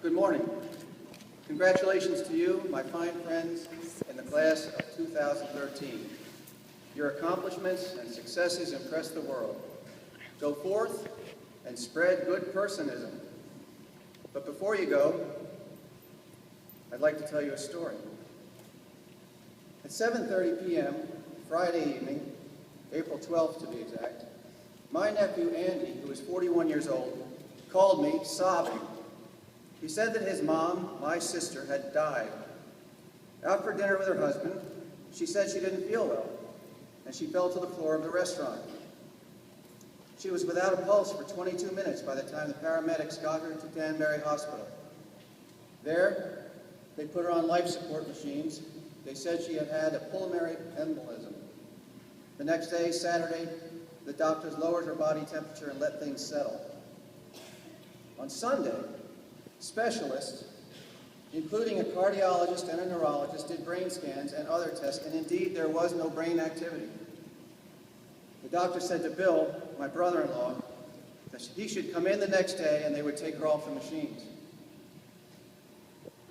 Good morning. Congratulations to you, my fine friends in the class of 2013. Your accomplishments and successes impress the world. Go forth and spread good personism. But before you go, I'd like to tell you a story. At 7:30 p.m., Friday evening, April 12th to be exact, my nephew Andy, who is 41 years old, called me sobbing. He said that his mom, my sister, had died. Out for dinner with her husband, she said she didn't feel well, and she fell to the floor of the restaurant. She was without a pulse for 22 minutes by the time the paramedics got her to Danbury Hospital. There, they put her on life support machines. They said she had had a pulmonary embolism. The next day, Saturday, the doctors lowered her body temperature and let things settle. On Sunday, specialists, including a cardiologist and a neurologist, did brain scans and other tests, and indeed there was no brain activity. The doctor said to Bill, my brother-in-law, that he should come in the next day and they would take her off the machines.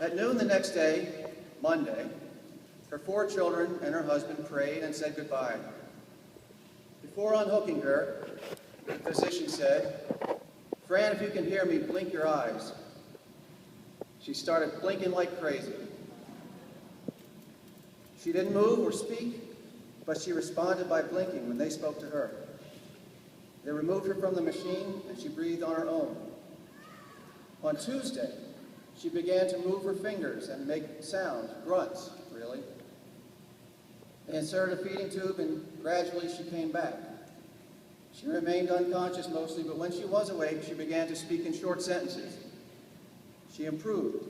At noon the next day, Monday, her 4 children and her husband prayed and said goodbye. Before unhooking her, the physician said, "Fran, if you can hear me, blink your eyes." She started blinking like crazy. She didn't move or speak, but she responded by blinking when they spoke to her. They removed her from the machine, and she breathed on her own. On Tuesday, she began to move her fingers and make sounds, grunts, really. They inserted a feeding tube, and gradually she came back. She remained unconscious mostly, but when she was awake, she began to speak in short sentences. She improved.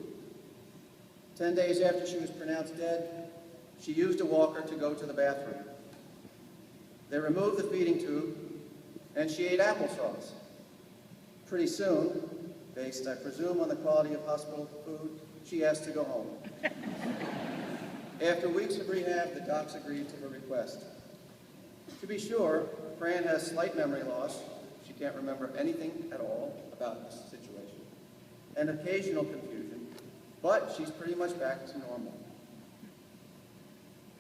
10 days after she was pronounced dead, she used a walker to go to the bathroom. They removed the feeding tube, and she ate applesauce. Pretty soon, based, I presume, on the quality of hospital food, she asked to go home. After weeks of rehab, the docs agreed to her request. To be sure, Fran has slight memory loss. She can't remember anything at all about this situation, and occasional confusion, but she's pretty much back to normal.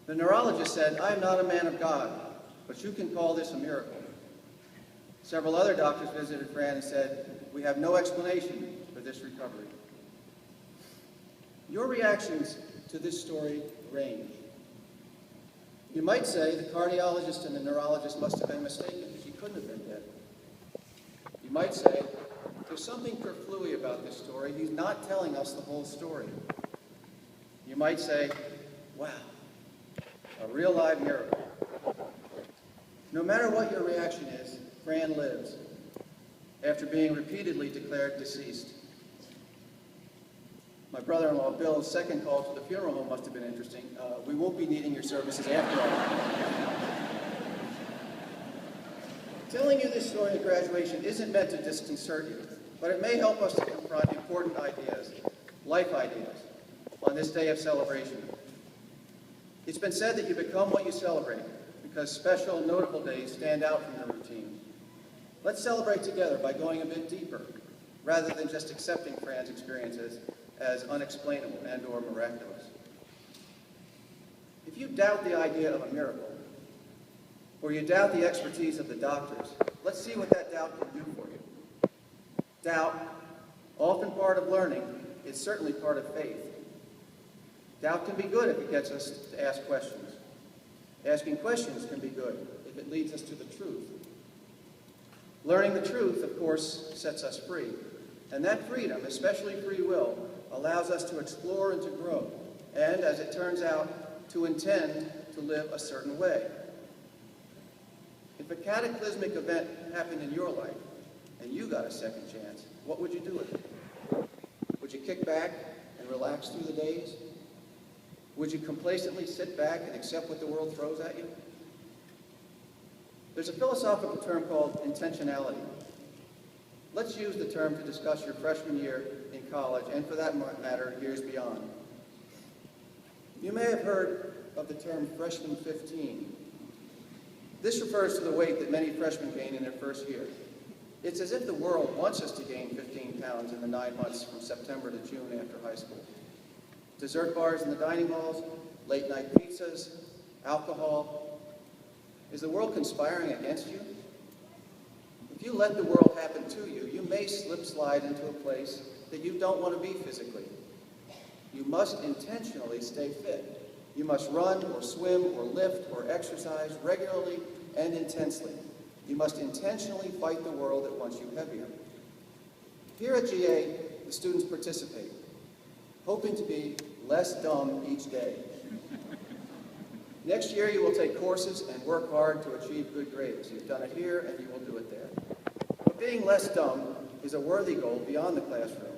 The neurologist said, "I am not a man of God, but you can call this a miracle." Several other doctors visited Fran and said, "We have no explanation for this recovery." Your reactions to this story range. You might say the cardiologist and the neurologist must have been mistaken. She couldn't have been dead. You might say, there's something perfluy about this story. He's not telling us the whole story. You might say, wow, a real live miracle. No matter what your reaction is, Fran lives, after being repeatedly declared deceased. My brother-in-law Bill's second call to the funeral home must have been interesting. We won't be needing your services after all. Telling you this story at graduation isn't meant to disconcert you, but it may help us to confront important ideas, life ideas, on this day of celebration. It's been said that you become what you celebrate, because special, notable days stand out from the routine. Let's celebrate together by going a bit deeper, rather than just accepting Fran's experiences as unexplainable and or miraculous. If you doubt the idea of a miracle, or you doubt the expertise of the doctors, let's see what that doubt can do for you. Doubt, often part of learning, is certainly part of faith. Doubt can be good if it gets us to ask questions. Asking questions can be good if it leads us to the truth. Learning the truth, of course, sets us free. And that freedom, especially free will, allows us to explore and to grow, and, as it turns out, to intend to live a certain way. If a cataclysmic event happened in your life, and you got a second chance, what would you do with it? Would you kick back and relax through the days? Would you complacently sit back and accept what the world throws at you? There's a philosophical term called intentionality. Let's use the term to discuss your freshman year in college, and for that matter, years beyond. You may have heard of the term freshman 15. This refers to the weight that many freshmen gain in their first year. It's as if the world wants us to gain 15 pounds pounds in the 9 months from September to June after high school. Dessert bars in the dining halls, late night pizzas, alcohol. Is the world conspiring against you? If you let the world happen to you, you may slide into a place that you don't want to be physically. You must intentionally stay fit. You must run or swim or lift or exercise regularly and intensely. You must intentionally fight the world that wants you heavier. Here at GA, the students participate, hoping to be less dumb each day. Next year, you will take courses and work hard to achieve good grades. You've done it here, and you will do it there. But being less dumb is a worthy goal beyond the classroom.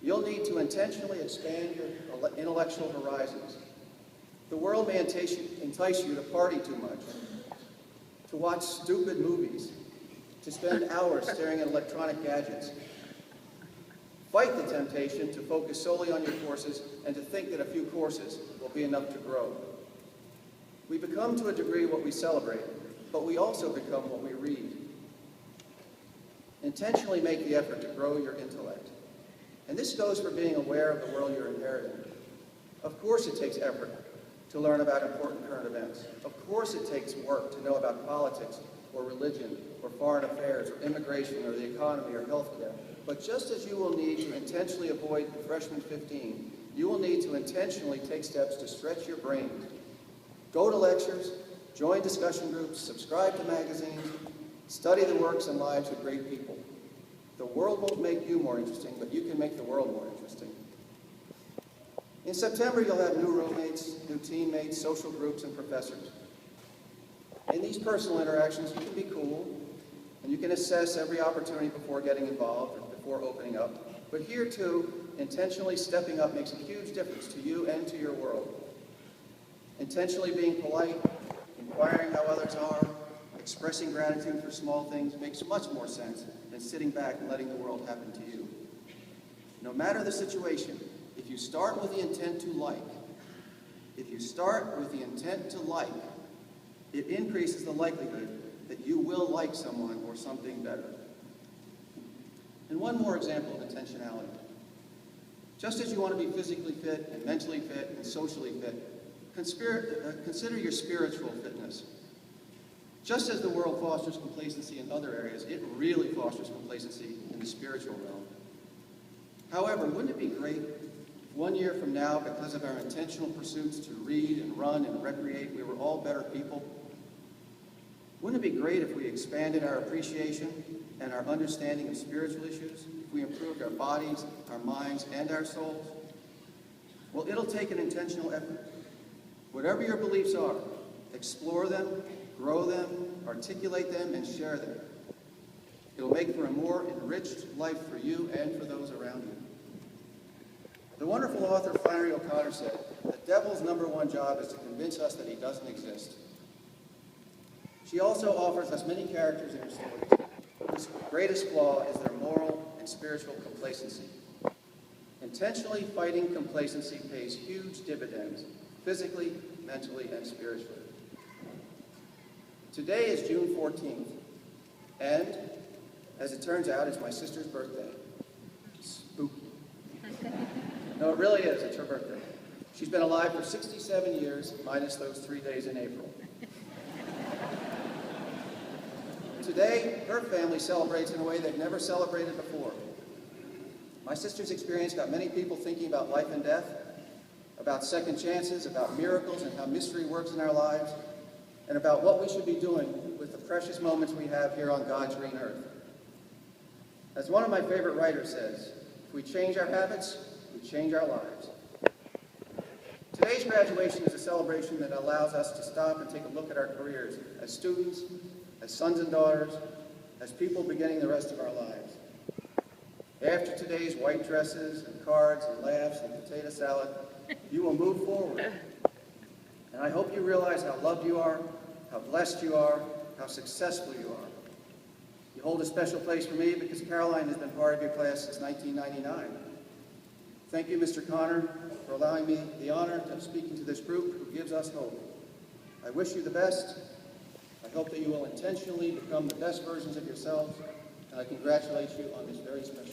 You'll need to intentionally expand your intellectual horizons. The world may entice you to party too much, to watch stupid movies, to spend hours staring at electronic gadgets. Fight the temptation to focus solely on your courses and to think that a few courses will be enough to grow. We become to a degree what we celebrate, but we also become what we read. Intentionally make the effort to grow your intellect. And this goes for being aware of the world you're inheriting. Of course it takes effort to learn about important current events. Of course it takes work to know about politics or religion or foreign affairs or immigration or the economy or healthcare. But just as you will need to intentionally avoid freshman 15, you will need to intentionally take steps to stretch your brain. Go to lectures, join discussion groups, subscribe to magazines, study the works and lives of great people. The world won't make you more interesting, but you can make the world more interesting. In September, you'll have new roommates, new teammates, social groups, and professors. In these personal interactions, you can be cool, and you can assess every opportunity before getting involved or before opening up. But here, too, intentionally stepping up makes a huge difference to you and to your world. Intentionally being polite, inquiring how others are, expressing gratitude for small things makes much more sense than sitting back and letting the world happen to you. No matter the situation, if you start with the intent to like, it increases the likelihood that you will like someone or something better. And one more example of intentionality. Just as you want to be physically fit and mentally fit and socially fit, consider your spiritual fitness. Just as the world fosters complacency in other areas, it really fosters complacency in the spiritual realm. However, wouldn't it be great if 1 year from now, because of our intentional pursuits to read and run and recreate, we were all better people? Wouldn't it be great if we expanded our appreciation and our understanding of spiritual issues, if we improved our bodies, our minds, and our souls? Well, it'll take an intentional effort. Whatever your beliefs are, explore them, grow them, articulate them, and share them. It'll make for a more enriched life for you and for those around you. The wonderful author Flannery O'Connor said, "The devil's #1 job is to convince us that he doesn't exist." She also offers us many characters in her stories whose greatest flaw is their moral and spiritual complacency. Intentionally fighting complacency pays huge dividends, physically, mentally, and spiritually. Today is June 14th, and as it turns out, it's my sister's birthday. Spooky. No, it really is. It's her birthday. She's been alive for 67 years, minus those 3 days in April. Today, her family celebrates in a way they've never celebrated before. My sister's experience got many people thinking about life and death, about second chances, about miracles and how mystery works in our lives, and about what we should be doing with the precious moments we have here on God's green earth. As one of my favorite writers says, if we change our habits, we change our lives. Today's graduation is a celebration that allows us to stop and take a look at our careers as students, as sons and daughters, as people beginning the rest of our lives. After today's white dresses and cards and laughs and potato salad, you will move forward. And I hope you realize how loved you are, how blessed you are, how successful you are. You hold a special place for me because Caroline has been part of your class since 1999. Thank you, Mr. Connor, for allowing me the honor of speaking to this group who gives us hope. I wish you the best. I hope that you will intentionally become the best versions of yourselves, and I congratulate you on this very special